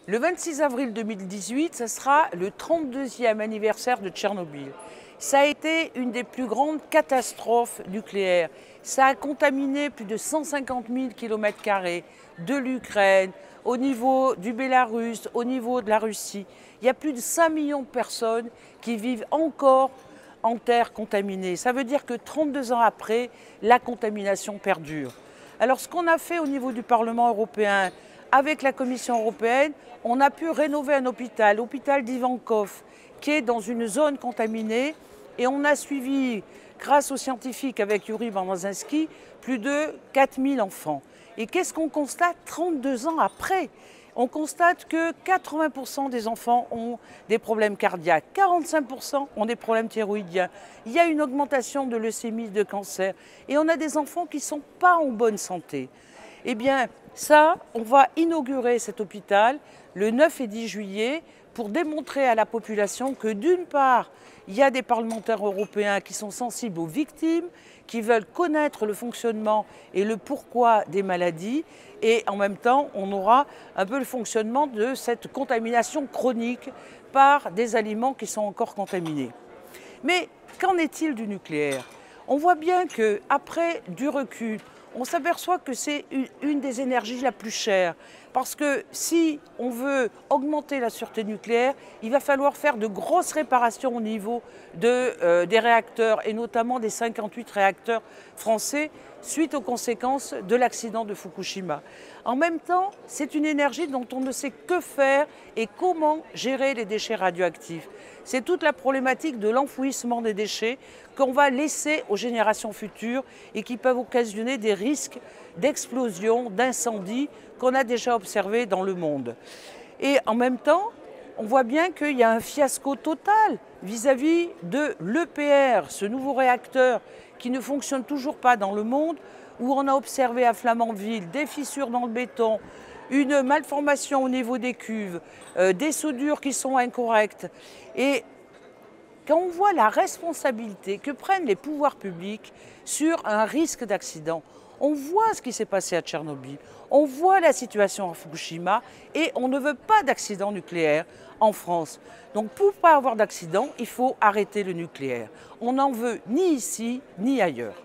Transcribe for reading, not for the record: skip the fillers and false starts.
Le 26 avril 2018, ce sera le 32e anniversaire de Tchernobyl. Ça a été une des plus grandes catastrophes nucléaires. Ça a contaminé plus de 150 000 km² de l'Ukraine, au niveau du Bélarus, au niveau de la Russie. Il y a plus de 5 millions de personnes qui vivent encore en terre contaminée. Ça veut dire que 32 ans après, la contamination perdure. Alors ce qu'on a fait au niveau du Parlement européen, avec la Commission européenne, on a pu rénover un hôpital, l'hôpital d'Ivankov, qui est dans une zone contaminée. Et on a suivi, grâce aux scientifiques avec Yuri Barmazinski, plus de 4000 enfants. Et qu'est-ce qu'on constate 32 ans après? On constate que 80% des enfants ont des problèmes cardiaques, 45% ont des problèmes thyroïdiens. Il y a une augmentation de leucémie, de cancer. Et on a des enfants qui ne sont pas en bonne santé. Eh bien, ça, on va inaugurer cet hôpital le 9 et 10 juillet pour démontrer à la population que d'une part, il y a des parlementaires européens qui sont sensibles aux victimes, qui veulent connaître le fonctionnement et le pourquoi des maladies, et en même temps, on aura un peu le fonctionnement de cette contamination chronique par des aliments qui sont encore contaminés. Mais qu'en est-il du nucléaire? On voit bien qu'après du recul, on s'aperçoit que c'est une des énergies la plus chère. Parce que si on veut augmenter la sûreté nucléaire, il va falloir faire de grosses réparations au niveau des réacteurs, et notamment des 58 réacteurs français, suite aux conséquences de l'accident de Fukushima. En même temps, c'est une énergie dont on ne sait que faire et comment gérer les déchets radioactifs. C'est toute la problématique de l'enfouissement des déchets qu'on va laisser aux générations futures et qui peuvent occasionner des risques d'explosion, d'incendie qu'on a déjà observés dans le monde. Et en même temps, on voit bien qu'il y a un fiasco total vis-à-vis de l'EPR, ce nouveau réacteur qui ne fonctionne toujours pas dans le monde, où on a observé à Flamanville des fissures dans le béton, une malformation au niveau des cuves, des soudures qui sont incorrectes. Et quand on voit la responsabilité que prennent les pouvoirs publics sur un risque d'accident, on voit ce qui s'est passé à Tchernobyl, on voit la situation à Fukushima et on ne veut pas d'accident nucléaire en France. Donc pour ne pas avoir d'accident, il faut arrêter le nucléaire. On n'en veut ni ici ni ailleurs.